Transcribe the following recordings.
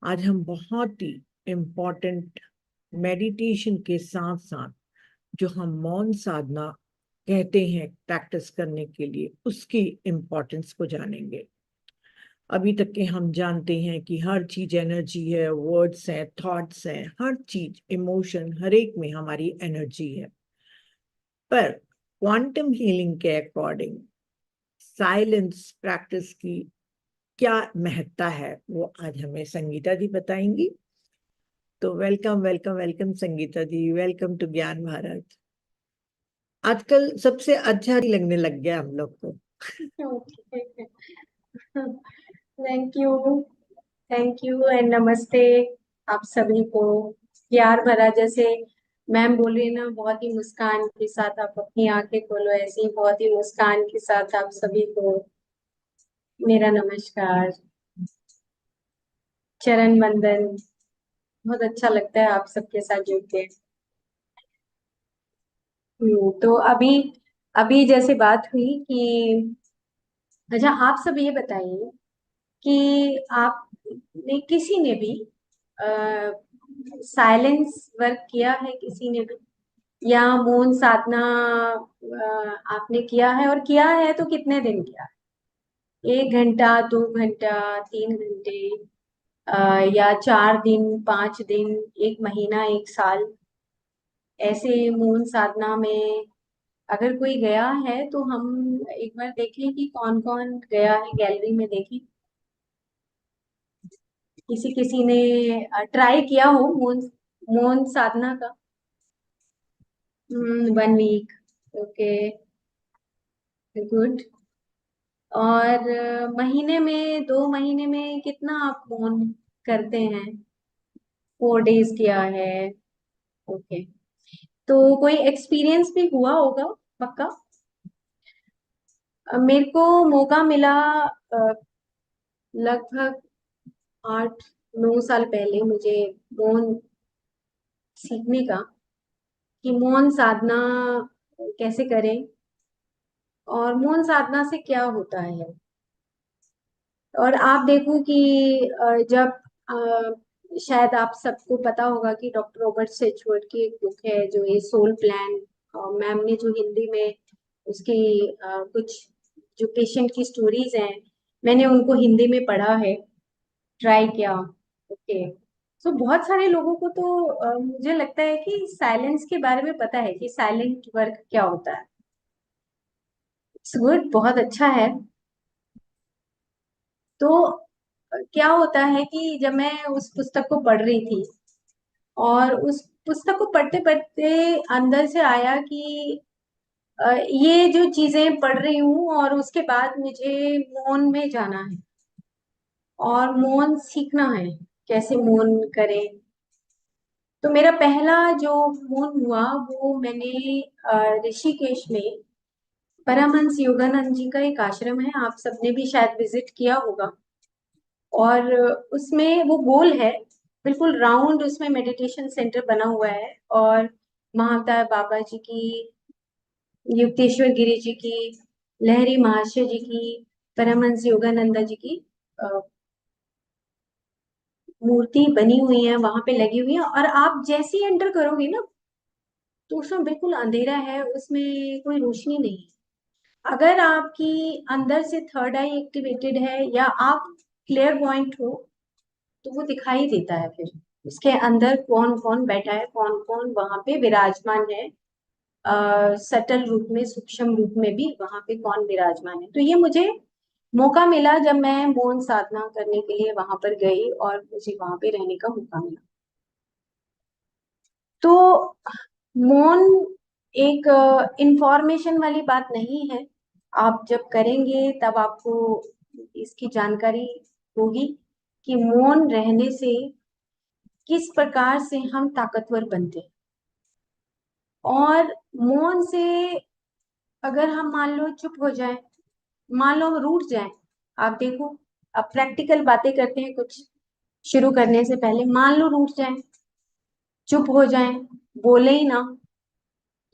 आज हम बहुत ही इम्पोर्टेंट मेडिटेशन के साथ साथ जो हम मौन साधना कहते हैं प्रैक्टिस करने के लिए, उसकी इम्पोर्टेंस को जानेंगे। अभी तक के हम जानते हैं कि हर चीज एनर्जी है, वर्ड्स हैं, थॉट्स हैं, हर चीज इमोशन, हर एक में हमारी एनर्जी है। पर क्वांटम हीलिंग के अकॉर्डिंग साइलेंस प्रैक्टिस की क्या महत्ता है, वो आज हमें संगीता जी बताएंगी। तो welcome welcome welcome Sangeeta ji, welcome to Gyan Bharat. आजकल सबसे अच्छा ही लगने लग गया हम लोग को। Okay. Thank you. Thank you and नमस्ते आप सभी को। प्यार भरा, जैसे मैम बोल रही है ना, बहुत ही मुस्कान के साथ आप अपनी आंखें खोलो, ऐसे ही बहुत ही मुस्कान के साथ आप सभी को मेरा नमस्कार, चरण वंदन। बहुत अच्छा लगता है आप सबके साथ जुड़ के। तो अभी अभी जैसे बात हुई कि अच्छा, आप सब ये बताइए कि आपने किसी ने भी साइलेंस वर्क किया है, किसी ने भी, या मौन साधना आपने किया है, और किया है तो कितने दिन किया है? 1 घंटा, 2 घंटा, 3 घंटे, या 4 दिन, 5 दिन, 1 महीना, 1 साल, ऐसे मौन साधना में अगर कोई गया है तो हम एक बार देखें कि कौन कौन गया है, गैलरी में देखें। किसी किसी ने ट्राई किया हो मौन मौन साधना का। 1 वीक। Okay, good. और महीने में, 2 महीने में कितना आप मौन करते हैं? 4 डेज किया है। ओके, तो कोई एक्सपीरियंस भी हुआ होगा पक्का। मेरे को मौका मिला लगभग 8-9 साल पहले मुझे मौन सीखने का, कि मौन साधना कैसे करें और मौन साधना से क्या होता है। और आप देखो कि जब शायद आप सबको पता होगा कि डॉक्टर रॉबर्ट सेचवर्ड की एक बुक है जो ये सोल प्लान, मैम ने जो हिंदी में उसकी कुछ जो पेशेंट की स्टोरीज हैं, मैंने उनको हिंदी में पढ़ा है, ट्राई किया। ओके, सो बहुत सारे लोगों को तो मुझे लगता है कि साइलेंस के बारे में पता है कि साइलेंट वर्क क्या होता है। इट्स गुड, बहुत अच्छा है। तो क्या होता है कि जब मैं उस पुस्तक को पढ़ रही थी, और उस पुस्तक को पढ़ते पढ़ते अंदर से आया कि ये जो चीजें पढ़ रही हूँ और उसके बाद मुझे मौन में जाना है और मौन सीखना है, कैसे मौन करें। तो मेरा पहला जो मौन हुआ वो मैंने ऋषिकेश में परमहंस योगानंद जी का एक आश्रम है, आप सबने भी शायद विजिट किया होगा। और उसमें वो गोल है, बिल्कुल राउंड, उसमें मेडिटेशन सेंटर बना हुआ है। और महाअवतार बाबा जी की, युक्तेश्वर गिरी जी की, लहरी महाशय जी की, परमहंस योगानंदा जी की मूर्ति बनी हुई है, वहां पे लगी हुई है। और आप जैसे ही एंटर करोगे ना, तो उसमें बिल्कुल अंधेरा है, उसमें कोई रोशनी नहीं है। अगर आपकी अंदर से थर्ड आई एक्टिवेटेड है या आप क्लियर पॉइंट हो, तो वो दिखाई देता है फिर उसके अंदर कौन कौन बैठा है, कौन कौन वहां पे विराजमान है। सटल रूप में, सूक्ष्म रूप में भी वहां पे कौन विराजमान है। तो ये मुझे मौका मिला जब मैं मौन साधना करने के लिए वहां पर गई और मुझे वहां पे रहने का मौका मिला। तो मौन एक इंफॉर्मेशन वाली बात नहीं है। आप जब करेंगे तब आपको इसकी जानकारी होगी कि मौन रहने से किस प्रकार से हम ताकतवर बनते हैं। और मौन से अगर हम मान लो चुप हो जाए, मान लो हम रूठ जाए, आप देखो, अब प्रैक्टिकल बातें करते हैं कुछ शुरू करने से पहले। मान लो रूठ जाए, चुप हो जाए, बोले ही ना,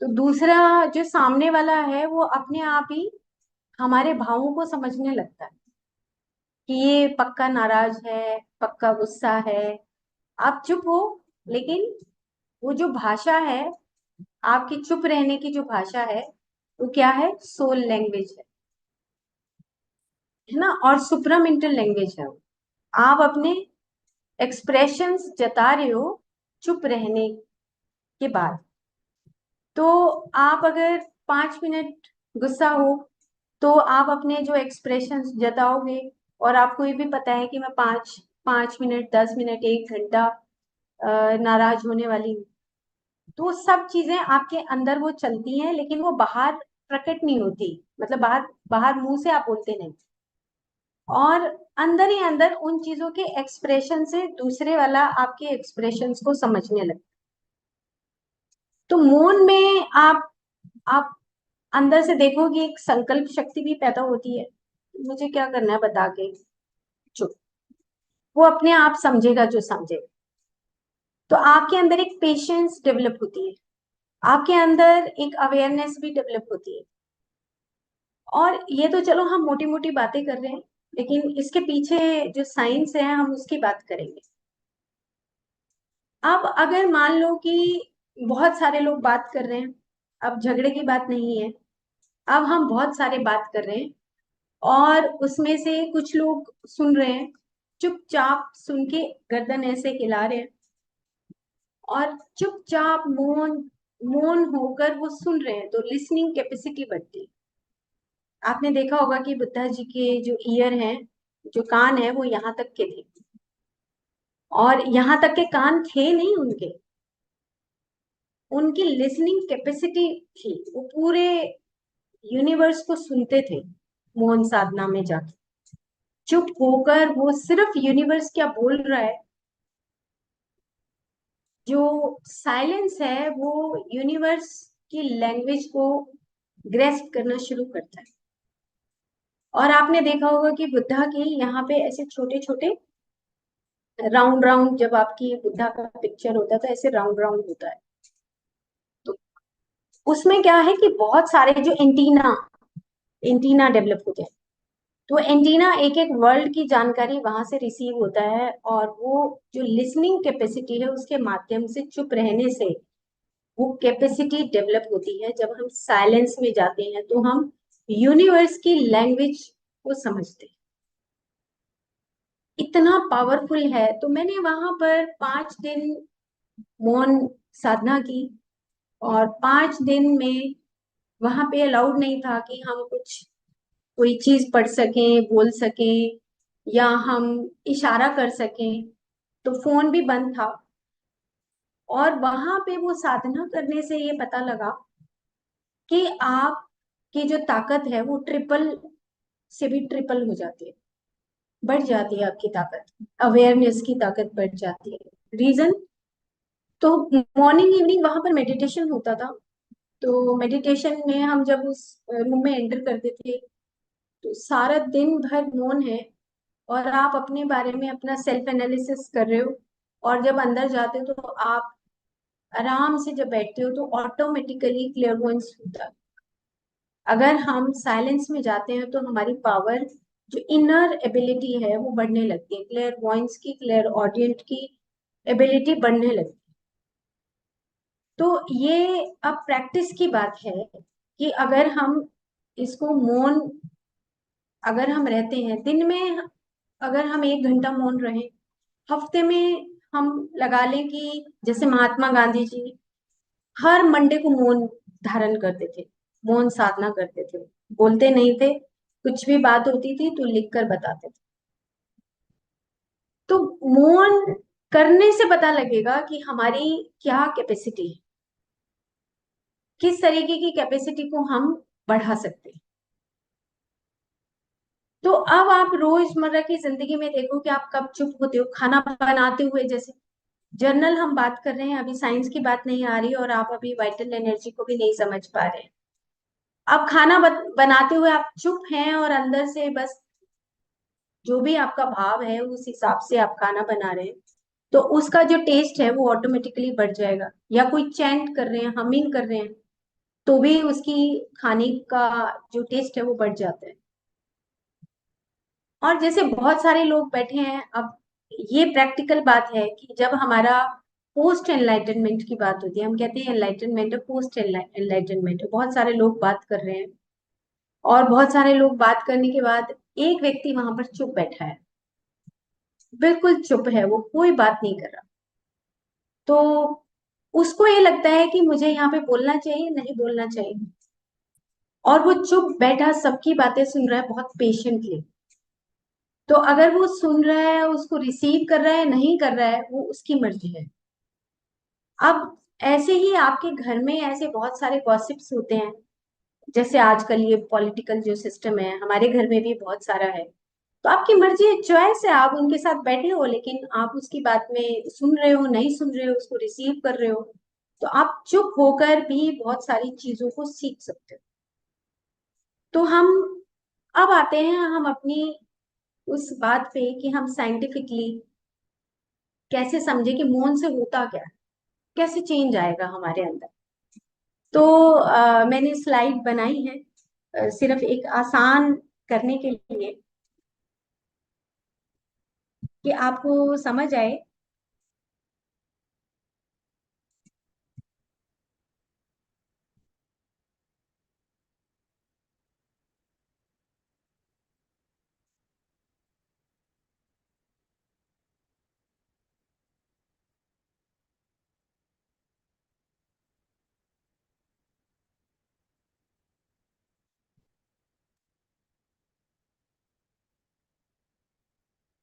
तो दूसरा जो सामने वाला है वो अपने आप ही हमारे भावों को समझने लगता है। कि ये पक्का नाराज है, पक्का गुस्सा है। आप चुप हो, लेकिन वो जो भाषा है, आपकी चुप रहने की जो भाषा है, वो क्या है? सोल लैंग्वेज है ना, और सुप्रामेंटल लैंग्वेज है वो। आप अपने एक्सप्रेशंस जता रहे हो चुप रहने के बाद। तो आप अगर 5 मिनट गुस्सा हो, तो आप अपने जो एक्सप्रेशंस जताओगे, और आपको ये भी पता है कि मैं 5 5 मिनट, 10 मिनट, 1 घंटा नाराज होने वाली हूँ। तो सब चीजें आपके अंदर वो चलती हैं, लेकिन वो बाहर प्रकट नहीं होती। मतलब बाहर बाहर मुंह से आप बोलते नहीं, और अंदर ही अंदर उन चीजों के एक्सप्रेशन से दूसरे वाला आपके एक्सप्रेशंस को समझने लगता। तो मौन में आप अंदर से देखोगे एक संकल्प शक्ति भी पैदा होती है। मुझे क्या करना है बता के चुप। वो अपने आप समझेगा जो समझेगा। तो आपके अंदर एक पेशेंस डेवलप होती है, आपके अंदर एक अवेयरनेस भी डेवलप होती है। और ये तो चलो हम मोटी मोटी बातें कर रहे हैं, लेकिन इसके पीछे जो साइंस है हम उसकी बात करेंगे। अब अगर मान लो कि बहुत सारे लोग बात कर रहे हैं, अब झगड़े की बात नहीं है, अब हम बहुत सारे बात कर रहे हैं, और उसमें से कुछ लोग सुन रहे हैं, चुपचाप सुन के गर्दन ऐसे हिला रहे हैं, और चुपचाप मौन मौन होकर वो सुन रहे हैं, तो लिसनिंग कैपेसिटी बढ़ती है। आपने देखा होगा कि बुद्धा जी के जो ईयर हैं, जो कान है, वो यहाँ तक के थे, और यहाँ तक के कान थे नहीं उनके, उनकी लिसनिंग कैपेसिटी थी। वो पूरे यूनिवर्स को सुनते थे मौन साधना में जाके। चुप होकर वो सिर्फ यूनिवर्स क्या बोल रहा है, जो साइलेंस है वो यूनिवर्स की लैंग्वेज को ग्रेस्प करना शुरू करता है। और आपने देखा होगा कि बुद्धा के यहाँ पे ऐसे छोटे छोटे राउंड राउंड, जब आपकी बुद्धा का पिक्चर होता है तो ऐसे राउंड राउंड होता है। तो उसमें क्या है कि बहुत सारे जो एंटीना एंटीना डेवलप होते हैं। तो एंटीना एक एक वर्ल्ड की जानकारी वहां से रिसीव होता है, और वो जो लिसनिंग कैपेसिटी है उसके माध्यम से चुप रहने से वो कैपेसिटी डेवलप होती है। जब हम साइलेंस में जाते हैं तो हम यूनिवर्स की लैंग्वेज को समझते हैं। इतना पावरफुल है। तो मैंने वहां पर 5 दिन मौन साधना की, और 5 दिन में वहां पे अलाउड नहीं था कि हम कुछ कोई चीज पढ़ सकें, बोल सकें, या हम इशारा कर सकें। तो फोन भी बंद था। और वहां पे वो साधना करने से ये पता लगा कि आपकी जो ताकत है वो ट्रिपल से भी ट्रिपल हो जाती है, बढ़ जाती है आपकी ताकत, अवेयरनेस की ताकत बढ़ जाती है। रीजन, तो मॉर्निंग इवनिंग वहां पर मेडिटेशन होता था। तो मेडिटेशन में हम जब उस रूम में एंटर करते थे, तो सारा दिन भर मौन है, और आप अपने बारे में अपना सेल्फ एनालिसिस कर रहे हो। और जब अंदर जाते हो तो आप आराम से जब बैठते हो तो ऑटोमेटिकली क्लियरवॉइंस होता है। अगर हम साइलेंस में जाते हैं तो हमारी पावर, जो इनर एबिलिटी है, वो बढ़ने लगती है। क्लियर वॉइस की, क्लियर ऑडियंट की एबिलिटी बढ़ने लगती है। तो ये अब प्रैक्टिस की बात है कि अगर हम इसको मौन, अगर हम रहते हैं दिन में, अगर हम 1 घंटा मौन रहे, हफ्ते में हम लगा लें कि जैसे महात्मा गांधी जी हर मंडे को मौन धारण करते थे, मौन साधना करते थे, बोलते नहीं थे, कुछ भी बात होती थी तो लिख कर बताते थे। तो मौन करने से पता लगेगा कि हमारी क्या कैपेसिटी है, किस तरीके की कैपेसिटी को हम बढ़ा सकते हैं। तो अब आप रोजमर्रा की जिंदगी में देखो कि आप कब चुप होते हो, खाना बनाते हुए जैसे। जर्नल हम बात कर रहे हैं, अभी साइंस की बात नहीं आ रही, और आप अभी वाइटल एनर्जी को भी नहीं समझ पा रहे हैं। आप खाना बनाते हुए आप चुप हैं, और अंदर से बस जो भी आपका भाव है उस हिसाब से आप खाना बना रहे हैं, तो उसका जो टेस्ट है वो ऑटोमेटिकली बढ़ जाएगा। या कोई चैंट कर रहे हैं, हमिंग कर रहे हैं, तो भी उसकी खाने का जो टेस्ट है वो बढ़ जाता है। और जैसे बहुत सारे लोग बैठे हैं, अब ये प्रैक्टिकल बात है कि जब हमारा पोस्ट एनलाइटनमेंट की बात होती है, हम कहते हैं एनलाइटनमेंट है, पोस्ट एनलाइटनमेंट है, बहुत सारे लोग बात कर रहे हैं और बहुत सारे लोग बात करने के बाद एक व्यक्ति वहां पर चुप बैठा है, बिल्कुल चुप है, वो कोई बात नहीं कर रहा। तो उसको ये लगता है कि मुझे यहाँ पे बोलना चाहिए, नहीं बोलना चाहिए, और वो चुप बैठा सबकी बातें सुन रहा है बहुत पेशेंटली। तो अगर वो सुन रहा है, उसको रिसीव कर रहा है, नहीं कर रहा है, वो उसकी मर्जी है। अब ऐसे ही आपके घर में ऐसे बहुत सारे गॉसिप्स होते हैं, जैसे आजकल ये पॉलिटिकल जो सिस्टम है हमारे घर में भी बहुत सारा है। तो आपकी मर्जी है, चॉइस है, आप उनके साथ बैठे हो लेकिन आप उसकी बात में सुन रहे हो, नहीं सुन रहे हो, उसको रिसीव कर रहे हो। तो आप चुप होकर भी बहुत सारी चीजों को सीख सकते हो। तो हम अब आते हैं हम अपनी उस बात पे कि हम साइंटिफिकली कैसे समझे कि मौन से होता क्या है, कैसे चेंज आएगा हमारे अंदर। तो मैंने स्लाइड बनाई है सिर्फ एक आसान करने के लिए कि आपको समझ आए।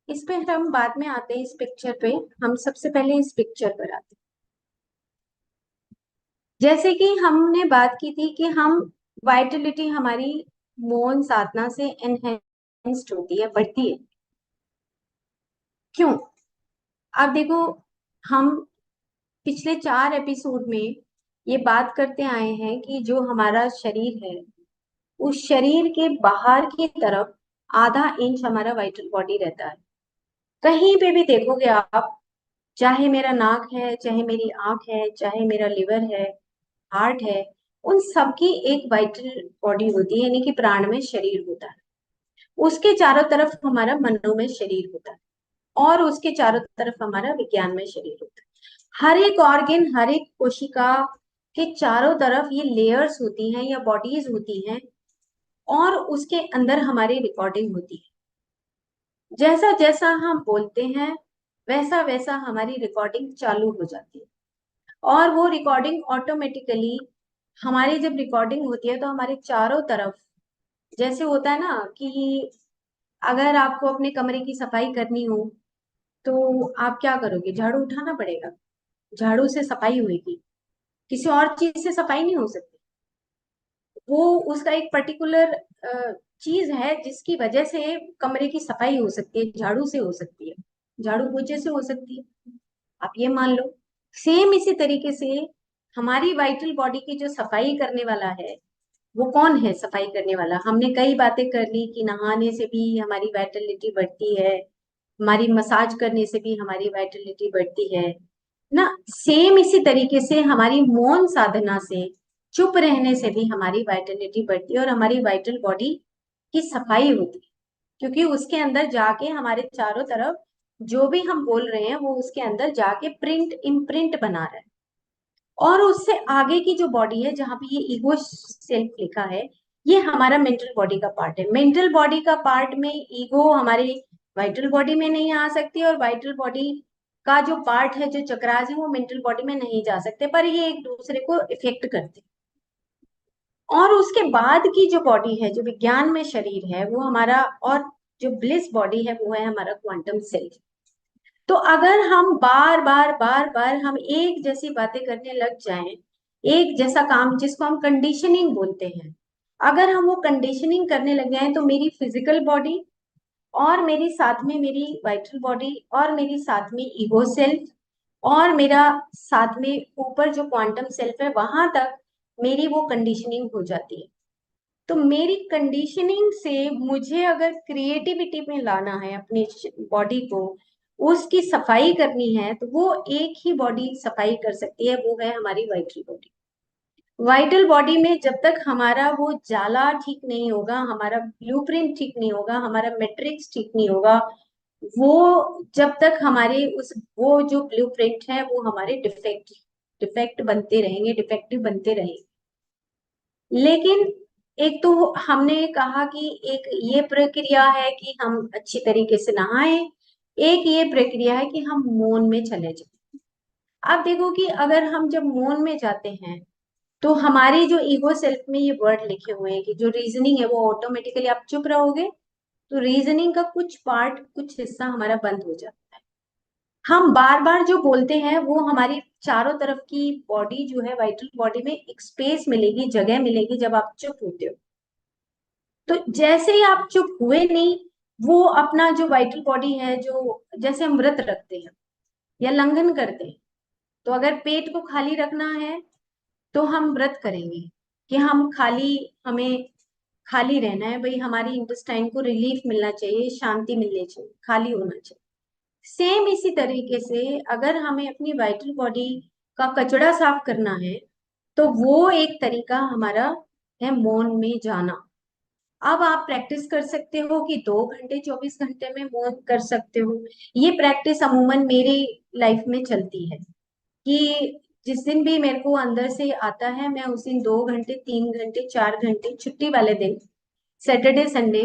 इस पे हम बाद में आते हैं, इस पिक्चर पे। हम सबसे पहले इस पिक्चर पर आते हैं। जैसे कि हमने बात की थी कि हम वाइटलिटी हमारी मौन साधना से एनहेंस्ड होती है, बढ़ती है। क्यों? अब देखो, हम पिछले 4 एपिसोड में ये बात करते आए हैं कि जो हमारा शरीर है, उस शरीर के बाहर की तरफ आधा इंच हमारा वाइटल बॉडी रहता है। कहीं पे भी देखोगे आप, चाहे मेरा नाक है, चाहे मेरी आंख है, चाहे मेरा लिवर है, हार्ट है, उन सबकी एक वाइटल बॉडी होती है, यानी कि प्राणमय शरीर होता है। उसके चारों तरफ हमारा मनोमय शरीर होता है और उसके चारों तरफ हमारा विज्ञानमय शरीर होता है। हर एक ऑर्गन, हर एक कोशिका के चारों तरफ ये लेयर्स होती हैं या बॉडीज होती हैं और उसके अंदर हमारी रिकॉर्डिंग होती है। जैसा जैसा हम बोलते हैं वैसा वैसा हमारी रिकॉर्डिंग चालू हो जाती है। और वो रिकॉर्डिंग ऑटोमेटिकली, हमारी जब रिकॉर्डिंग होती है तो हमारे चारों तरफ, जैसे होता है ना कि अगर आपको अपने कमरे की सफाई करनी हो तो आप क्या करोगे? झाड़ू उठाना पड़ेगा, झाड़ू से सफाई होगी, किसी और चीज से सफाई नहीं हो सकती। वो उसका एक पर्टिकुलर चीज है जिसकी वजह से कमरे की सफाई हो सकती है, झाड़ू से हो सकती है, झाड़ू पोछे से हो सकती है, आप ये मान लो। सेम इसी तरीके से हमारी वाइटल बॉडी की जो सफाई करने वाला है, वो कौन है सफाई करने वाला? हमने कई बातें कर ली कि नहाने से भी हमारी वाइटलिटी बढ़ती है, हमारी मसाज करने से भी हमारी वाइटलिटी बढ़ती है ना। सेम इसी तरीके से हमारी मौन साधना से, चुप रहने से भी हमारी वाइटलिटी बढ़ती है और हमारी वाइटल बॉडी की सफाई होती है। क्योंकि उसके अंदर जाके हमारे चारों तरफ जो भी हम बोल रहे हैं वो उसके अंदर जाके प्रिंट इम्प्रिंट बना रहा है। और उससे आगे की जो बॉडी है जहां पे ये ईगो सेल्फ लिखा है, ये हमारा मेंटल बॉडी का पार्ट है। मेंटल बॉडी का पार्ट में ईगो हमारी वाइटल बॉडी में नहीं आ सकती और वाइटल बॉडी का जो पार्ट है, जो चक्रास है, वो मेंटल बॉडी में नहीं जा सकते, पर ये एक दूसरे को इफेक्ट करते हैं। और उसके बाद की जो बॉडी है, जो विज्ञान में शरीर है, वो हमारा, और जो ब्लिस बॉडी है वो है हमारा क्वांटम सेल्फ। तो अगर हम बार बार बार बार हम एक जैसी बातें करने लग जाएं, एक जैसा काम जिसको हम कंडीशनिंग बोलते हैं, अगर हम वो कंडीशनिंग करने लग जाएं तो मेरी फिजिकल बॉडी और मेरी साथ में मेरी वाइटल बॉडी और मेरी साथ में ईगो सेल्फ और मेरा साथ में ऊपर जो क्वांटम सेल्फ है, वहां तक मेरी वो कंडीशनिंग हो जाती है। तो मेरी कंडीशनिंग से मुझे अगर क्रिएटिविटी में लाना है अपनी बॉडी को, उसकी सफाई करनी है, तो वो एक ही बॉडी सफाई कर सकती है, वो है हमारी वाइटल बॉडी। वाइटल बॉडी में जब तक हमारा वो जाला ठीक नहीं होगा, हमारा ब्लूप्रिंट ठीक नहीं होगा, हमारा मैट्रिक्स ठीक नहीं होगा, वो जब तक हमारे उस वो जो ब्लूप्रिंट है वो हमारे डिफेक्ट डिफेक्ट बनते रहेंगे, डिफेक्टिव बनते रहेंगे। लेकिन एक तो हमने कहा कि एक ये प्रक्रिया है कि हम अच्छी तरीके से नहाएं, एक ये प्रक्रिया है कि हम मौन में चले जाएं। अब देखो कि अगर हम जब मौन में जाते हैं तो हमारी जो ईगो सेल्फ में ये वर्ड लिखे हुए हैं कि जो रीजनिंग है वो ऑटोमेटिकली आप चुप रहोगे, तो रीजनिंग का कुछ पार्ट, कुछ हिस्सा हमारा बंद हो जाता है। हम बार बार जो बोलते हैं वो हमारी चारों तरफ की बॉडी जो है, वाइटल बॉडी में एक स्पेस मिलेगी, जगह मिलेगी जब आप चुप होते हो। तो जैसे ही आप चुप हुए नहीं, वो अपना जो वाइटल बॉडी है, जो जैसे हम व्रत रखते हैं या लंघन करते हैं, तो अगर पेट को खाली रखना है तो हम व्रत करेंगे कि हमें खाली रहना है भाई, हमारी इंटेस्टाइन को रिलीफ मिलना चाहिए, शांति मिलनी चाहिए, खाली होना चाहिए। सेम इसी तरीके से अगर हमें अपनी वाइटल बॉडी का कचड़ा साफ करना है, तो वो एक तरीका हमारा है मौन में जाना। अब आप प्रैक्टिस कर सकते हो कि 2 घंटे 24 घंटे में मौन कर सकते हो। ये प्रैक्टिस अमूमन मेरी लाइफ में चलती है कि जिस दिन भी मेरे को अंदर से आता है, मैं उस दिन 2 घंटे 3 घंटे 4 घंटे, छुट्टी वाले दिन सैटरडे संडे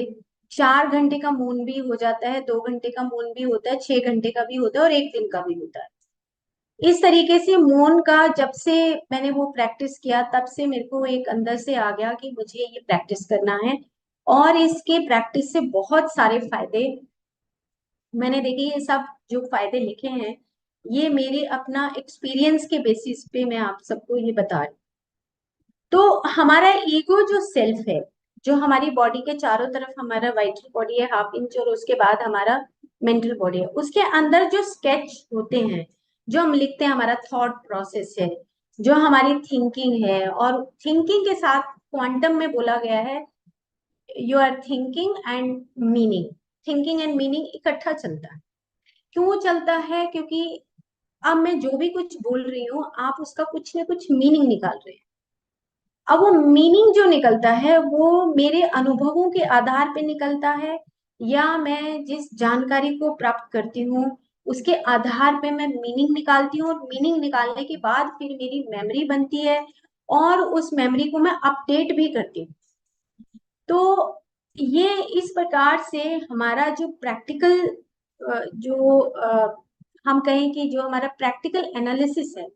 4 घंटे का मौन भी हो जाता है, 2 घंटे का मौन भी होता है, 6 घंटे का भी होता है और एक दिन का भी होता है। इस तरीके से मौन का जब से मैंने वो प्रैक्टिस किया, तब से मेरे को एक अंदर से आ गया कि मुझे ये प्रैक्टिस करना है। और इसके प्रैक्टिस से बहुत सारे फायदे मैंने देखे। ये सब जो फायदे लिखे हैं, ये मेरे अपना एक्सपीरियंस के बेसिस पे मैं आप सबको ये बता रही हूँ। तो हमारा ईगो जो सेल्फ है, जो हमारी बॉडी के चारों तरफ हमारा वाइटल बॉडी है 1/2 इंच, और उसके बाद हमारा मेंटल बॉडी है, उसके अंदर जो स्केच होते हैं, जो हम लिखते हैं, हमारा थॉट प्रोसेस है, जो हमारी थिंकिंग है। और थिंकिंग के साथ क्वांटम में बोला गया है you are thinking and meaning, thinking and meaning इकट्ठा चलता है। क्यों चलता है? क्योंकि अब मैं जो भी कुछ बोल रही हूँ, आप उसका कुछ ना कुछ मीनिंग निकाल रहे हैं। अब वो मीनिंग जो निकलता है वो मेरे अनुभवों के आधार पे निकलता है, या मैं जिस जानकारी को प्राप्त करती हूँ उसके आधार पे मैं मीनिंग निकालती हूँ, और मीनिंग निकालने के बाद फिर मेरी मेमोरी बनती है, और उस मेमोरी को मैं अपडेट भी करती हूँ। तो ये इस प्रकार से हमारा जो प्रैक्टिकल जो हम कहें कि जो हमारा प्रैक्टिकल एनालिसिस है,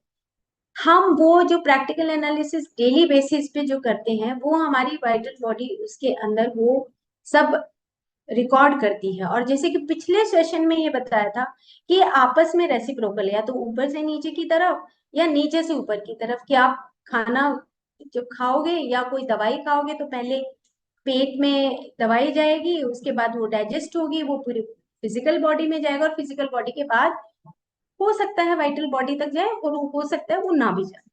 हम वो जो प्रैक्टिकल एनालिसिस डेली बेसिस पे जो करते हैं, वो हमारी वाइटल बॉडी उसके अंदर वो सब रिकॉर्ड करती है। और जैसे कि पिछले सेशन में ये बताया था कि आपस में रेसिप्रोकल है, या तो ऊपर से नीचे की तरफ या नीचे से ऊपर की तरफ, कि आप खाना जब खाओगे या कोई दवाई खाओगे तो पहले पेट में दवाई जाएगी, उसके बाद वो डाइजेस्ट होगी, वो पूरी फिजिकल बॉडी में जाएगा, और फिजिकल बॉडी के बाद हो सकता है वाइटल बॉडी तक जाए, और हो सकता है वो ना भी जाए।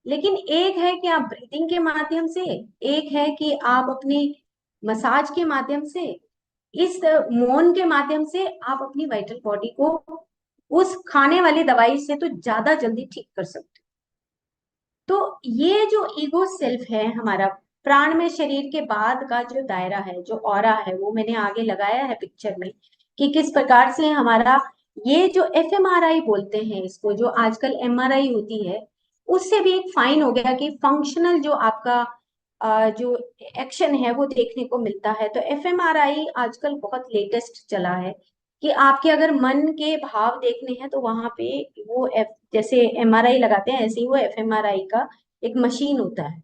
लेकिन एक है कि आप ब्रीथिंग के माध्यम से, एक है कि आप अपनी मसाज के माध्यम से, इस मौन के माध्यम से आप अपनी वाइटल बॉडी को उस खाने वाली दवाई से तो ज्यादा जल्दी ठीक कर सकते हो। तो ये जो ईगो सेल्फ है हमारा, प्राण में शरीर के बाद का जो दायरा है, जो ऑरा है, वो मैंने आगे लगाया है पिक्चर में कि किस प्रकार से हमारा ये जो एफएमआरआई बोलते हैं इसको, जो आजकल एमआरआई होती है, उससे भी एक फाइन हो गया कि फंक्शनल जो आपका जो एक्शन है वो देखने को मिलता है। तो एफएमआरआई आजकल बहुत लेटेस्ट चला है कि आपके अगर मन के भाव देखने हैं तो वहां पे वो जैसे एमआरआई लगाते हैं, ऐसे ही वो एफएमआरआई का एक मशीन होता है।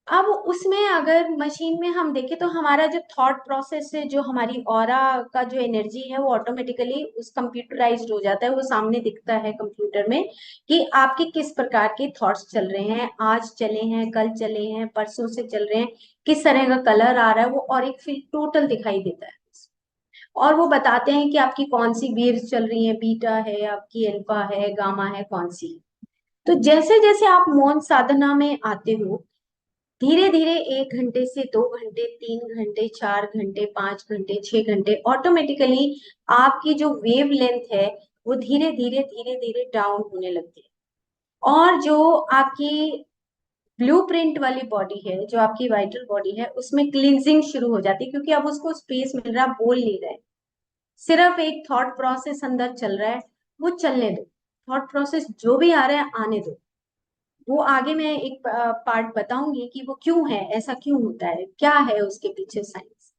अब उसमें अगर मशीन में हम देखें तो हमारा जो थॉट प्रोसेस है, जो हमारी ऑरा का जो एनर्जी है, वो ऑटोमेटिकली उस कंप्यूटराइज्ड हो जाता है, वो सामने दिखता है कंप्यूटर में कि आपके किस प्रकार के थॉट्स चल रहे हैं, आज चले हैं, कल चले हैं, परसों से चल रहे हैं, किस तरह का कलर आ रहा है वो, और एक फिर टोटल दिखाई देता है। और वो बताते हैं कि आपकी कौन सी वेव्स चल रही है, बीटा है, आपकी अल्फा है, गामा है, कौन सी है। तो जैसे जैसे आप मौन साधना में आते हो, धीरे धीरे 1 घंटे से 2 घंटे, 3 घंटे, 4 घंटे, 5 घंटे, 6 घंटे, ऑटोमेटिकली आपकी जो वेव लेंथ है वो धीरे धीरे धीरे धीरे डाउन होने लगती है। और जो आपकी ब्लूप्रिंट वाली बॉडी है, जो आपकी वाइटल बॉडी है, उसमें क्लींजिंग शुरू हो जाती है, क्योंकि अब उसको स्पेस मिल रहा, बोल नहीं रहे, सिर्फ एक थॉट प्रोसेस अंदर चल रहा है, वो चलने दो। थॉट प्रोसेस जो भी आ रहा है आने दो। वो आगे मैं एक पार्ट बताऊंगी कि वो क्यों है, ऐसा क्यों होता है, क्या है उसके पीछे साइंस।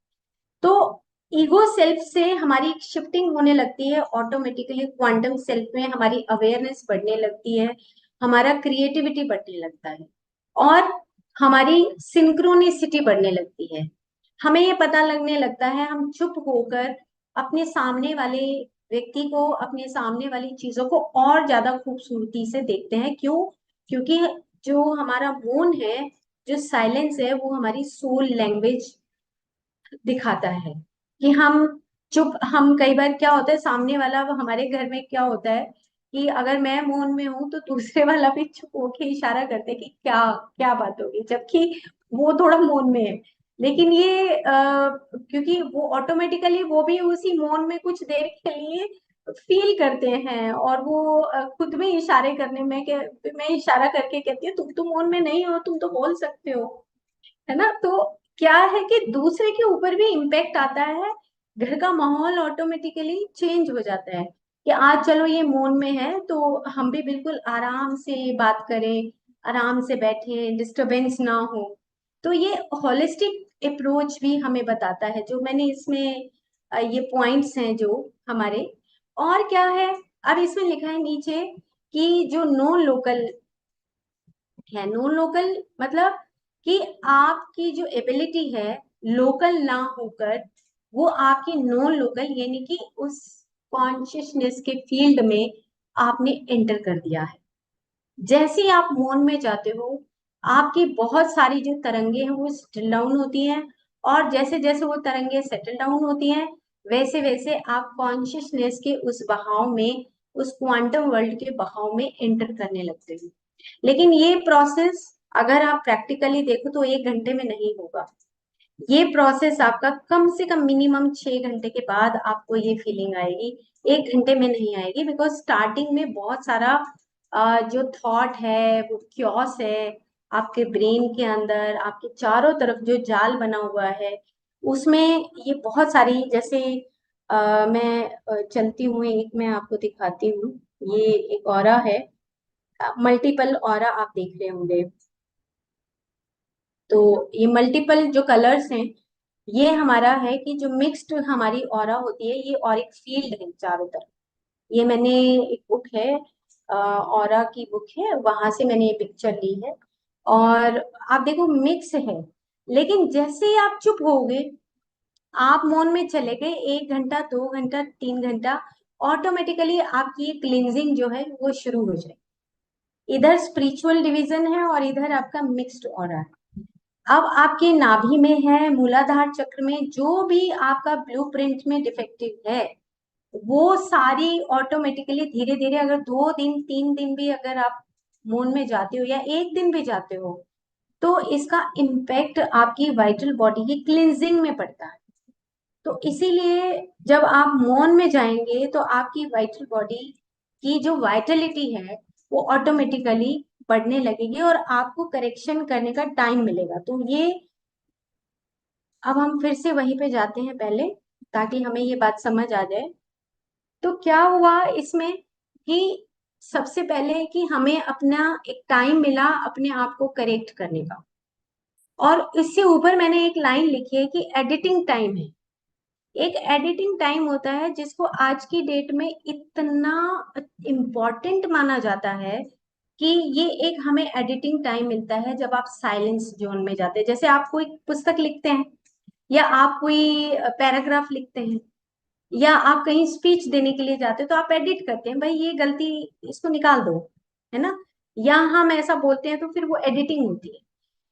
तो ईगो सेल्फ से हमारी शिफ्टिंग होने लगती है ऑटोमेटिकली, क्वांटम सेल्फ में हमारी अवेयरनेस बढ़ने लगती है, हमारा क्रिएटिविटी बढ़ने लगता है, और हमारी सिंक्रोनिसिटी बढ़ने लगती है। हमें ये पता लगने लगता है, हम चुप होकर अपने सामने वाले व्यक्ति को, अपने सामने वाली चीजों को और ज्यादा खूबसूरती से देखते हैं। क्यों? क्योंकि जो हमारा मौन है, जो साइलेंस है, वो हमारी सोल लैंग्वेज दिखाता है कि हम चुप। हम कई बार क्या होता है, सामने वाला, वो हमारे घर में क्या होता है कि अगर मैं मौन में हूं तो दूसरे वाला भी चुप होके इशारा करते हैं कि क्या क्या बात होगी, जबकि वो थोड़ा मौन में है। लेकिन ये क्योंकि वो ऑटोमेटिकली वो भी उसी मौन में कुछ देर के लिए फील करते हैं, और वो खुद में इशारे करने में, मैं इशारा करके कहती हूँ तुम तो मौन में नहीं हो, तुम तो बोल सकते हो, है ना। तो क्या है कि दूसरे के ऊपर भी इम्पेक्ट आता है, घर का माहौल ऑटोमेटिकली चेंज हो जाता है कि आज चलो ये मौन में है तो हम भी बिल्कुल आराम से बात करें, आराम से बैठे, डिस्टरबेंस ना हो। तो ये होलिस्टिक अप्रोच भी हमें बताता है, जो मैंने इसमें ये पॉइंट्स हैं जो हमारे। और क्या है, अब इसमें लिखा है नीचे कि जो नॉन लोकल है, नॉन लोकल मतलब कि आपकी जो एबिलिटी है लोकल ना होकर, वो आपकी नॉन लोकल, यानी कि उस कॉन्शियसनेस के फील्ड में आपने एंटर कर दिया है। जैसे ही आप मौन में जाते हो, आपकी बहुत सारी जो तरंगे हैं वो सेटल डाउन होती हैं, और जैसे जैसे वो तरंगे सेटल डाउन होती हैं, वैसे वैसे आप कॉन्शियसनेस के उस बहाव में, उस क्वांटम वर्ल्ड के बहाव में एंटर करने लगते हो। लेकिन ये प्रोसेस अगर आप प्रैक्टिकली देखो तो 1 घंटे में नहीं होगा। ये प्रोसेस आपका कम से कम मिनिमम 6 घंटे के बाद आपको ये फीलिंग आएगी, 1 घंटे में नहीं आएगी। बिकॉज स्टार्टिंग में बहुत सारा जो थॉट है, वो क्योस है आपके ब्रेन के अंदर, आपके चारों तरफ जो जाल बना हुआ है उसमें, ये बहुत सारी, जैसे मैं चलती हूँ, एक मैं आपको दिखाती हूँ। ये एक ऑरा है, मल्टीपल ऑरा आप देख रहे होंगे। तो ये मल्टीपल जो कलर्स हैं, ये हमारा है कि जो मिक्स्ड हमारी ऑरा होती है, ये ऑरिक फील्ड है चारों तरफ। ये मैंने, एक बुक है, ऑरा की बुक है, वहां से मैंने ये पिक्चर ली है। और आप देखो मिक्स है, लेकिन जैसे ही आप चुप होगे, आप मौन में चले गए, 1 घंटा, 2 घंटा, 3 घंटा, ऑटोमेटिकली आपकी ये क्लिनजिंग जो है वो शुरू हो जाए। इधर स्पिरिचुअल डिवीजन है और इधर आपका मिक्स्ड ऑरा है। अब आपके नाभि में है, मूलाधार चक्र में जो भी आपका ब्लूप्रिंट में डिफेक्टिव है, वो सारी ऑटोमेटिकली धीरे धीरे, अगर 2 दिन 3 दिन भी अगर आप मौन में जाते हो या 1 दिन भी जाते हो, तो इसका इम्पैक्ट आपकी वाइटल बॉडी की क्लिनजिंग में पड़ता है। तो इसीलिए जब आप मौन में जाएंगे तो आपकी वाइटल बॉडी की जो वाइटलिटी है वो ऑटोमेटिकली बढ़ने लगेगी, और आपको करेक्शन करने का टाइम मिलेगा। तो ये, अब हम फिर से वहीं पे जाते हैं पहले, ताकि हमें ये बात समझ आ जाए। तो क्या हुआ इसमें कि सबसे पहले कि हमें अपना एक टाइम मिला अपने आप को करेक्ट करने का, और इससे ऊपर मैंने एक लाइन लिखी है कि एडिटिंग टाइम है। एक एडिटिंग टाइम होता है जिसको आज की डेट में इतना इम्पोर्टेंट माना जाता है कि ये एक हमें एडिटिंग टाइम मिलता है जब आप साइलेंस जोन में जाते हैं। जैसे आप कोई पुस्तक लिखते हैं, या आप कोई पैराग्राफ लिखते हैं, या आप कहीं स्पीच देने के लिए जाते हो, तो आप एडिट करते हैं, भाई ये गलती, इसको निकाल दो, है ना। या हम ऐसा बोलते हैं तो फिर वो एडिटिंग होती है।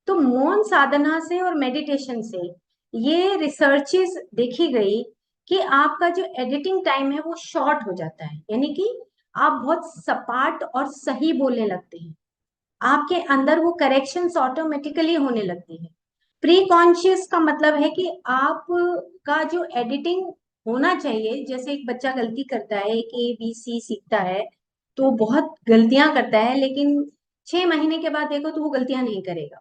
तो मौन साधना से और मेडिटेशन से ये रिसर्चेस देखी गई कि आपका जो एडिटिंग टाइम है वो शॉर्ट हो जाता है, यानी कि आप बहुत सपाट और सही बोलने लगते हैं, आपके अंदर वो करेक्शंस ऑटोमेटिकली होने लगते हैं। प्री कॉन्शियस का मतलब है कि आप का जो एडिटिंग होना चाहिए, जैसे एक बच्चा गलती करता है, एक ABC सीखता है तो बहुत गलतियां करता है, लेकिन 6 महीने के बाद देखो तो वो गलतियां नहीं करेगा।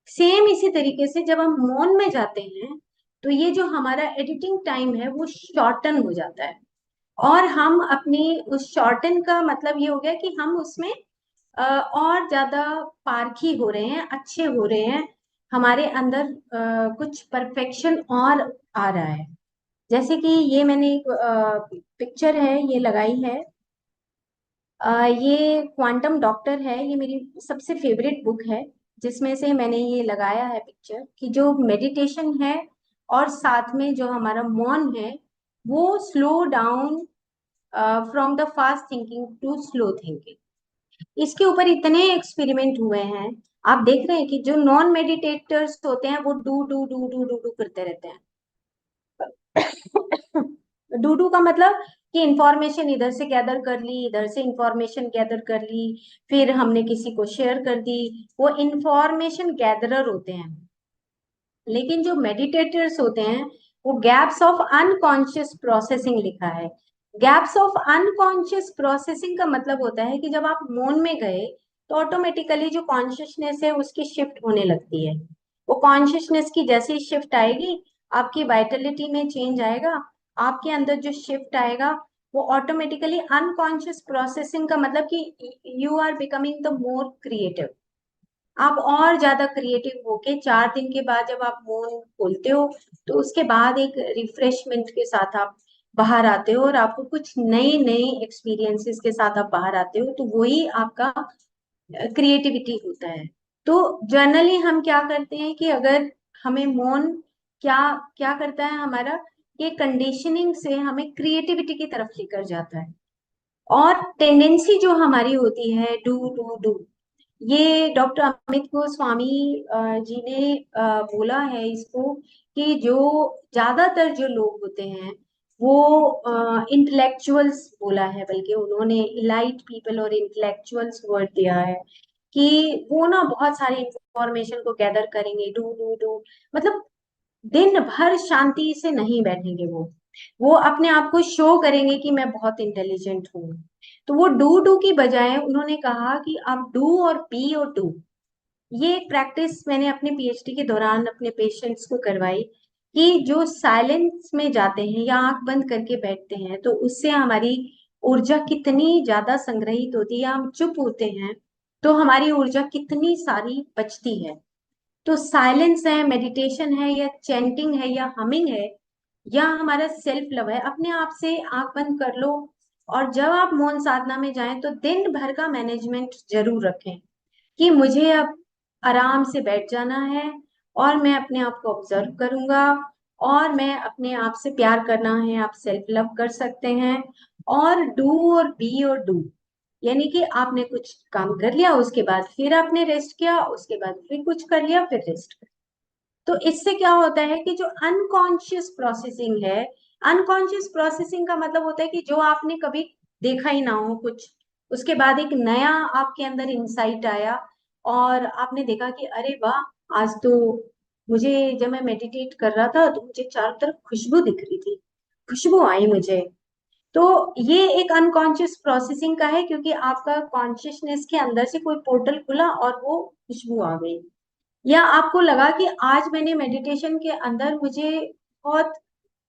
सेम इसी तरीके से जब हम मौन में जाते हैं तो ये जो हमारा एडिटिंग टाइम है वो शॉर्टन हो जाता है। और हम अपनी उस शॉर्टन का मतलब ये हो गया कि हम उसमें और ज्यादा पारखी हो रहे हैं, अच्छे हो रहे हैं, हमारे अंदर कुछ परफेक्शन और आ रहा है। जैसे कि ये मैंने एक पिक्चर है ये लगाई है। ये क्वांटम डॉक्टर है, ये मेरी सबसे फेवरेट बुक है, जिसमें से मैंने ये लगाया है पिक्चर कि जो मेडिटेशन है और साथ में जो हमारा मौन है वो slow down from the fast thinking to slow thinking. इसके ऊपर इतने एक्सपेरिमेंट हुए हैं। आप देख रहे हैं कि जो नॉन मेडिटेटर्स होते हैं वो do do do do do do करते रहते हैं। डू का मतलब कि इंफॉर्मेशन इधर से गैदर कर ली, इधर से इंफॉर्मेशन गैदर कर ली, फिर हमने किसी को शेयर कर दी। वो इंफॉर्मेशन गैदरर होते हैं। लेकिन जो मेडिटेटर्स होते हैं वो गैप्स ऑफ अनकॉन्शियस प्रोसेसिंग लिखा है। गैप्स ऑफ अनकॉन्शियस प्रोसेसिंग का मतलब होता है कि जब आप मौन में गए तो ऑटोमेटिकली जो कॉन्शियसनेस है उसकी शिफ्ट होने लगती है। वो कॉन्शियसनेस की जैसी शिफ्ट आएगी आपकी वाइटलिटी में चेंज आएगा। आपके अंदर जो शिफ्ट आएगा वो ऑटोमेटिकली अनकॉन्शियस प्रोसेसिंग का मतलब कि you are becoming the more creative. आप और ज्यादा क्रिएटिव होके 4 दिन के बाद जब आप मौन खोलते हो तो उसके बाद एक रिफ्रेशमेंट के साथ आप बाहर आते हो और आपको कुछ नए नए एक्सपीरियंसेस के साथ आप बाहर आते हो, तो वही आपका क्रिएटिविटी होता है। तो जनरली हम क्या करते हैं कि अगर हमें मौन क्या क्या करता है हमारा, ये कंडीशनिंग से हमें क्रिएटिविटी की तरफ लेकर जाता है। और टेंडेंसी जो हमारी होती है डू डू डू, ये डॉक्टर अमित गोस्वामी जी ने बोला है इसको कि जो ज्यादातर जो लोग होते हैं वो इंटेलेक्चुअल्स बोला है, बल्कि उन्होंने इलाइट पीपल और इंटेलेक्चुअल्स वर्ड दिया है कि वो ना बहुत सारी इंफॉर्मेशन को गैदर करेंगे, डू डू डू मतलब दिन भर शांति से नहीं बैठेंगे। वो अपने आप को शो करेंगे कि मैं बहुत इंटेलिजेंट हूँ। तो वो डू डू की बजाय उन्होंने कहा कि आप डू और बी और डू। ये एक प्रैक्टिस मैंने अपने पीएचडी के दौरान अपने पेशेंट्स को करवाई कि जो साइलेंस में जाते हैं या आंख बंद करके बैठते हैं तो उससे हमारी ऊर्जा कितनी ज्यादा संग्रहित होती है। हम चुप होते हैं तो हमारी ऊर्जा कितनी सारी बचती है। तो साइलेंस है, मेडिटेशन है, या चैंटिंग है, या हमिंग है, या हमारा सेल्फ लव है, अपने आप से आंख बंद कर लो और जब आप मौन साधना में जाएं तो दिन भर का मैनेजमेंट जरूर रखें कि मुझे अब आराम से बैठ जाना है और मैं अपने आप को ऑब्जर्व करूंगा और मैं अपने आप से प्यार करना है। आप सेल्फ लव कर सकते हैं। और डू और बी और डू यानी कि आपने कुछ काम कर लिया उसके बाद फिर आपने रेस्ट किया, उसके बाद फिर कुछ कर लिया फिर रेस्ट किया। तो इससे क्या होता है कि जो अनकॉन्शियस प्रोसेसिंग है, अनकॉन्शियस प्रोसेसिंग का मतलब होता है कि जो आपने कभी देखा ही ना हो कुछ, उसके बाद एक नया आपके अंदर इंसाइट आया और आपने देखा कि अरे वाह, आज तो मुझे जब मैं मेडिटेट कर रहा था तो मुझे चारों तरफ खुशबू दिख रही थी, खुशबू आई मुझे। तो ये एक अनकॉन्शियस प्रोसेसिंग का है क्योंकि आपका कॉन्शियसनेस के अंदर से कोई पोर्टल खुला और वो खुशबू आ गई। या आपको लगा कि आज मैंने मेडिटेशन के अंदर मुझे बहुत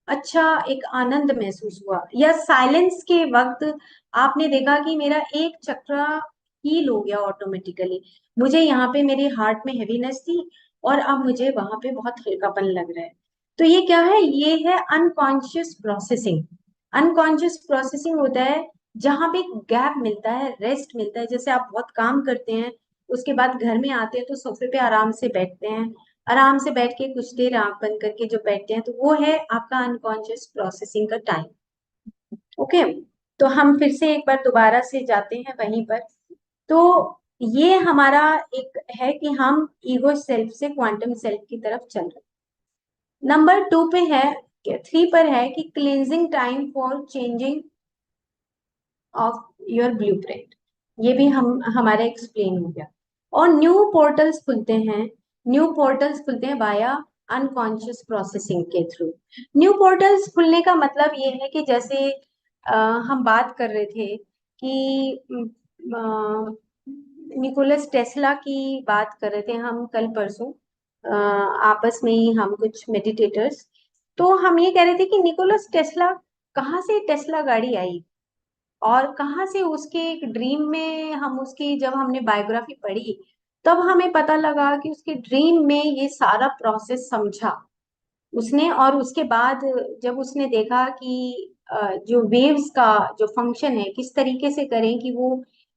अच्छा एक आनंद महसूस हुआ, या साइलेंस के वक्त आपने देखा कि मेरा एक चक्र हील हो गया ऑटोमेटिकली। मुझे यहाँ पे मेरे हार्ट में हेवीनेस थी और अब मुझे वहां पे बहुत हल्कापन लग रहा है। तो ये क्या है, ये है अनकॉन्शियस प्रोसेसिंग। अनकॉन्शियस प्रोसेसिंग होता है जहां पे गैप मिलता है, रेस्ट मिलता है। जैसे आप बहुत काम करते हैं, उसके बाद घर में आते हैं तो सोफे पे आराम से बैठते हैं, आराम से बैठ के कुछ देर आंख बंद करके जो बैठते हैं तो वो है आपका अनकॉन्शियस प्रोसेसिंग का टाइम। ओके, तो हम फिर से एक बार दोबारा से जाते हैं वहीं पर। तो ये हमारा एक है कि हम ईगो सेल्फ से क्वांटम सेल्फ की तरफ चल रहे हैं। नंबर 2 पे है, 3 पर है कि cleansing time for changing of your blueprint. ये भी हम हमारा एक्सप्लेन हो गया। और न्यू पोर्टल्स खुलते हैं, न्यू पोर्टल्स खुलते हैं बाया अनकॉन्शियस प्रोसेसिंग के थ्रू। न्यू पोर्टल्स खुलने का मतलब ये है कि जैसे हम बात कर रहे थे कि निकोलस टेस्ला की बात कर रहे थे हम कल परसों, आपस में ही हम कुछ मेडिटेटर्स। तो हम ये कह रहे थे कि निकोलस टेस्ला, कहाँ से टेस्ला गाड़ी आई और कहाँ से उसके एक ड्रीम में, हम उसकी जब हमने बायोग्राफी पढ़ी तब हमें पता लगा कि उसके ड्रीम में ये सारा प्रोसेस समझा उसने। और उसके बाद जब उसने देखा कि जो वेव्स का जो फंक्शन है किस तरीके से करें कि वो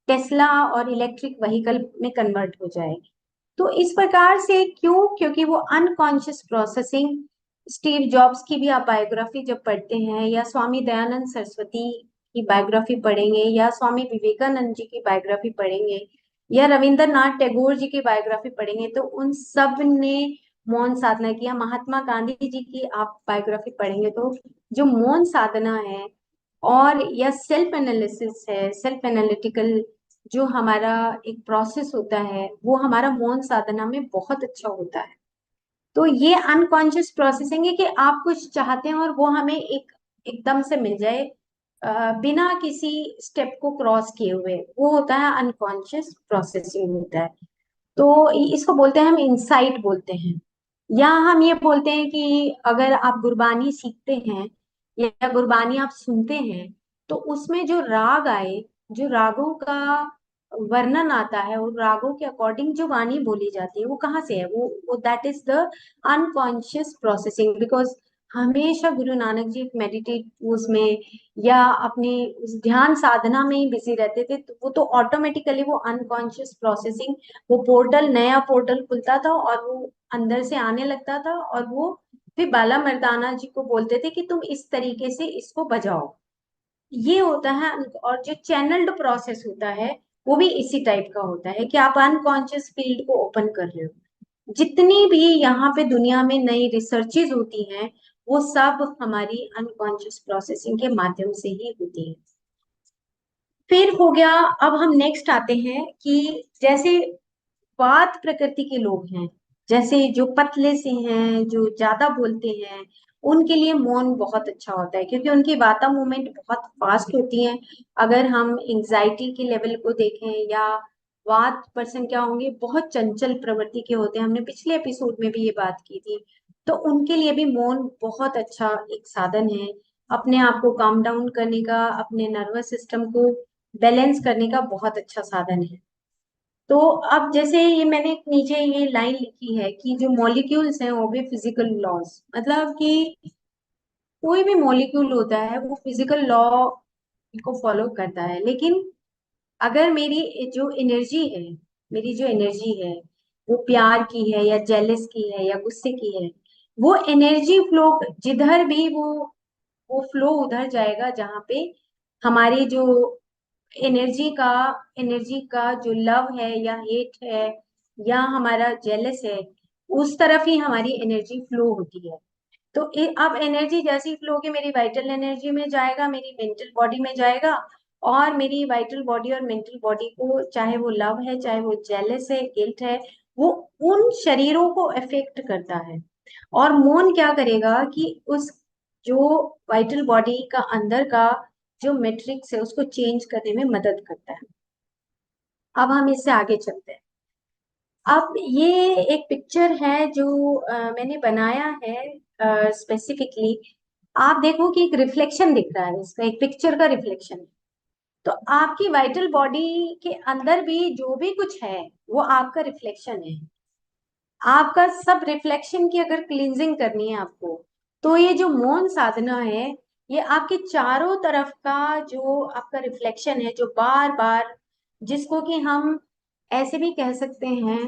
टेस्ला और इलेक्ट्रिक व्हीकल में कन्वर्ट हो जाए। तो इस प्रकार से क्यों, क्योंकि वो अनकॉन्शियस प्रोसेसिंग, स्टीव जॉब्स की भी आप बायोग्राफी जब पढ़ते हैं या स्वामी दयानंद सरस्वती की बायोग्राफी पढ़ेंगे या स्वामी विवेकानंद जी की बायोग्राफी पढ़ेंगे या रविंद्रनाथ टैगोर जी की बायोग्राफी पढ़ेंगे तो उन सब ने मौन साधना किया। महात्मा गांधी जी की आप बायोग्राफी पढ़ेंगे तो जो मौन साधना है और या सेल्फ एनालिसिस है, सेल्फ एनालिटिकल जो हमारा एक प्रोसेस होता है वो हमारा मौन साधना में बहुत अच्छा होता है। तो ये अनकॉन्शियस प्रोसेसिंग है कि आप कुछ चाहते हैं और वो हमें एकदम से मिल जाए, बिना किसी स्टेप को क्रॉस किए हुए, वो होता है अनकॉन्शियस प्रोसेसिंग होता है। तो इसको बोलते हैं हम इंसाइट बोलते हैं। या हम ये बोलते हैं कि अगर आप गुरबानी सीखते हैं या गुरबानी आप सुनते हैं तो उसमें जो राग आए, जो रागों का वर्णन आता है और रागों के अकॉर्डिंग जो वाणी बोली जाती है वो कहाँ से है, वो that is the unconscious processing. Because हमेशा गुरु नानक जी मेडिटेट उसमें या अपनी उस ध्यान साधना में ही बिजी रहते थे, तो वो तो ऑटोमेटिकली वो अनकॉन्शियस प्रोसेसिंग, वो पोर्टल, नया पोर्टल खुलता था और वो अंदर से आने लगता था और वो फिर बाला मर्दाना जी को बोलते थे कि तुम इस तरीके से इसको बजाओ। ये होता है। और जो चैनल्ड प्रोसेस होता है वो भी इसी टाइप का होता है कि आप अनकॉन्शियस फील्ड को ओपन कर रहे हो। जितनी भी यहाँ पे दुनिया में नई रिसर्चेज होती हैं वो सब हमारी अनकॉन्शियस प्रोसेसिंग के माध्यम से ही होती है। फिर हो गया, अब हम नेक्स्ट आते हैं कि जैसे वात प्रकृति के लोग हैं, जैसे जो पतले से हैं, जो ज्यादा बोलते हैं, उनके लिए मौन बहुत अच्छा होता है क्योंकि उनकी वाता मूवमेंट बहुत फास्ट होती है। अगर हम एंजाइटी के लेवल को देखें या वात पर्सन क्या होंगे, बहुत चंचल प्रवृत्ति के होते हैं, हमने पिछले एपिसोड में भी ये बात की थी। तो उनके लिए भी मौन बहुत अच्छा एक साधन है अपने आप को काम डाउन करने का, अपने नर्वस सिस्टम को बैलेंस करने का बहुत अच्छा साधन है। तो अब जैसे ये मैंने नीचे ये लाइन लिखी है कि जो मॉलिक्यूल्स हैं वो भी फिजिकल लॉज, मतलब कि कोई भी मॉलिक्यूल होता है वो फिजिकल लॉ को फॉलो करता है। लेकिन अगर मेरी जो एनर्जी है, मेरी जो एनर्जी है वो प्यार की है या जेलस की है या गुस्से की है, वो एनर्जी फ्लो जिधर भी वो फ्लो उधर जाएगा जहाँ पे हमारी जो एनर्जी का जो लव है या हेट है या हमारा जेलस है, उस तरफ ही हमारी एनर्जी फ्लो होती है। तो अब एनर्जी जैसी फ्लो होगी मेरी वाइटल एनर्जी में जाएगा, मेरी मेंटल बॉडी में जाएगा और मेरी वाइटल बॉडी और मेंटल बॉडी को, चाहे वो लव है चाहे वो जेलस है, गिल्ट है, वो उन शरीरों को अफेक्ट करता है। और मौन क्या करेगा कि उस जो वाइटल बॉडी का अंदर का जो मैट्रिक्स है उसको चेंज करने में मदद करता है। अब हम इससे आगे चलते हैं। अब ये एक पिक्चर है जो मैंने बनाया है स्पेसिफिकली। आप देखो कि एक रिफ्लेक्शन दिख रहा है, इसका एक पिक्चर का रिफ्लेक्शन है। तो आपकी वाइटल बॉडी के अंदर भी जो भी कुछ है वो आपका रिफ्लेक्शन है। आपका सब रिफ्लेक्शन की अगर क्लींजिंग करनी है आपको, तो ये जो मौन साधना है ये आपके चारों तरफ का जो आपका रिफ्लेक्शन है जो बार बार, जिसको कि हम ऐसे भी कह सकते हैं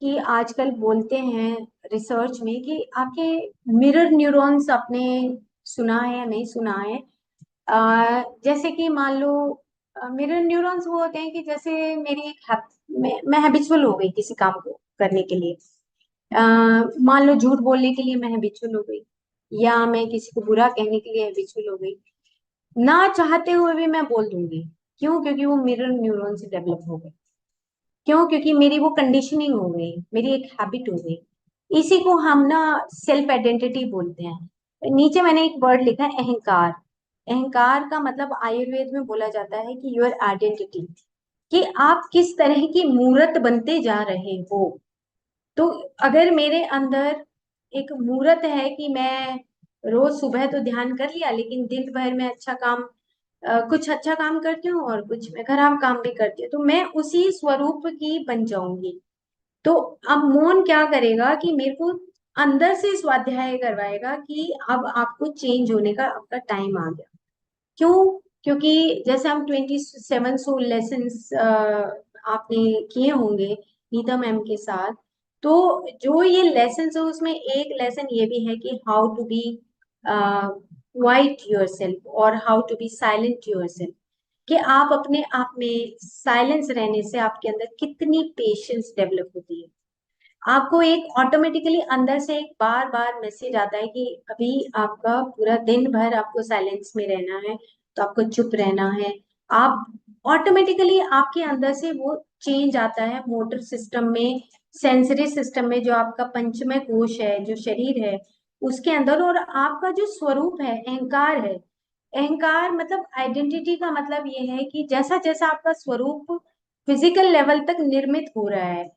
कि आजकल बोलते हैं रिसर्च में कि आपके मिरर न्यूरॉन्स, आपने सुना है या नहीं सुना है? जैसे कि मान लो मिरर न्यूरॉन्स वो होते हैं कि जैसे मेरी एक मैं हैबिचुअल हो गई किसी काम को करने के लिए, मान लो झूठ बोलने के लिए मैं हैबिचुअल हो गई या मैं किसी को बुरा कहने के लिए हैबिचुअल हो गई, ना चाहते हुए भी मैं बोल दूंगी। क्यों? क्योंकि वो मिरर न्यूरॉन से डेवलप हो गए। क्यों? क्योंकि मेरी वो कंडीशनिंग हो गई, मेरी एक हैबिट हो गई। इसी को हम ना सेल्फ आइडेंटिटी बोलते हैं। नीचे मैंने एक वर्ड लिखा है अहंकार। अहंकार का मतलब आयुर्वेद में बोला जाता है कि योर आइडेंटिटी। कि आप किस तरह की मूर्त बनते जा रहे हो। तो अगर मेरे अंदर एक मूर्त है कि मैं रोज सुबह तो ध्यान कर लिया, लेकिन दिन भर में अच्छा काम, कुछ अच्छा काम करती हूँ और कुछ मैं खराब काम भी करती हूँ, तो मैं उसी स्वरूप की बन जाऊंगी। तो अब मौन क्या करेगा कि मेरे को अंदर से स्वाध्याय करवाएगा कि अब आपको चेंज होने का आपका टाइम आ गया। क्यों? क्योंकि जैसे हम 27 लेसन आपने किए होंगे नीता मैम के साथ, तो जो ये लेसन है उसमें एक लेसन ये भी है कि how to be quiet yourself और how to be silent yourself, कि आप अपने आप में साइलेंस रहने से आपके अंदर कितनी पेशेंस डेवलप होती है। आपको एक ऑटोमेटिकली अंदर से एक बार बार मैसेज आता है कि अभी आपका पूरा दिन भर आपको साइलेंस में रहना है, तो आपको चुप रहना है। आप ऑटोमेटिकली आपके अंदर से वो चेंज आता है मोटर सिस्टम में, सेंसरी सिस्टम में, जो आपका पंचमय कोश है, जो शरीर है उसके अंदर। और आपका जो स्वरूप है, अहंकार है, अहंकार मतलब आइडेंटिटी का मतलब ये है कि जैसा जैसा आपका स्वरूप फिजिकल लेवल तक निर्मित हो रहा है,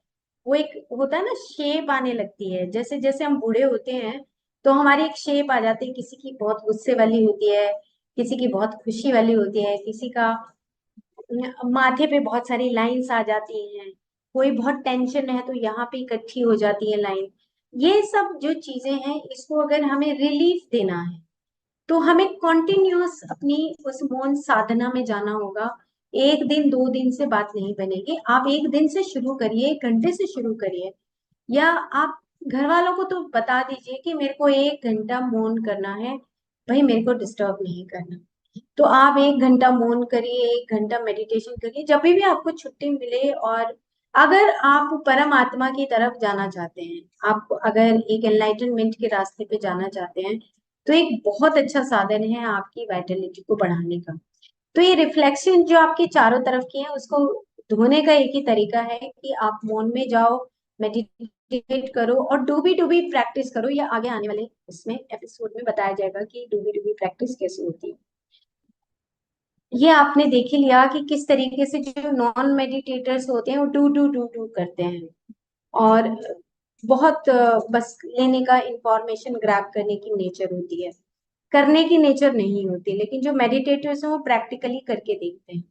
वो एक होता है ना, शेप आने लगती है। जैसे जैसे हम बूढ़े होते हैं तो हमारी एक शेप आ जाती है, किसी की बहुत गुस्से वाली होती है, किसी की बहुत खुशी वाली होती है, किसी का माथे पे बहुत सारी लाइंस आ जाती हैं, कोई बहुत टेंशन है तो यहाँ पे इकट्ठी हो जाती है लाइन। ये सब जो चीजें हैं, इसको अगर हमें रिलीफ देना है तो हमें कॉन्टिन्यूअस अपनी उस मौन साधना में जाना होगा। एक दिन दो दिन से बात नहीं बनेगी, आप एक दिन से शुरू करिए, 1 घंटे से शुरू करिए, या आप घर वालों को तो बता दीजिए कि मेरे को 1 घंटा मौन करना है, भाई मेरे को डिस्टर्ब नहीं करना। तो आप 1 घंटा मौन करिए, 1 घंटा मेडिटेशन करिए, जब भी आपको छुट्टी मिले। और अगर आप परम आत्मा की तरफ जाना चाहते हैं, आप अगर एक एनलाइटनमेंट के रास्ते पे जाना चाहते हैं, तो एक बहुत अच्छा साधन है आपकी वाइटलिटी को बढ़ाने का। तो ये रिफ्लेक्शन जो आपके चारों तरफ की है, उसको धोने का एक ही तरीका है कि आप मौन में जाओ, मेडिटेट करो और डूबी डूबी प्रैक्टिस करो। या आगे आने वाले इसमें एपिसोड में बताया जाएगा कि डूबी डूबी प्रैक्टिस कैसे होती है। ये आपने देख ही लिया कि किस तरीके से जो नॉन मेडिटेटर्स होते हैं वो डू डू डू डू करते हैं, और बहुत बस लेने का, इंफॉर्मेशन ग्रैब करने की नेचर होती है, करने की नेचर नहीं होती। लेकिन जो मेडिटेटर्स हैं वो प्रैक्टिकली करके देखते हैं।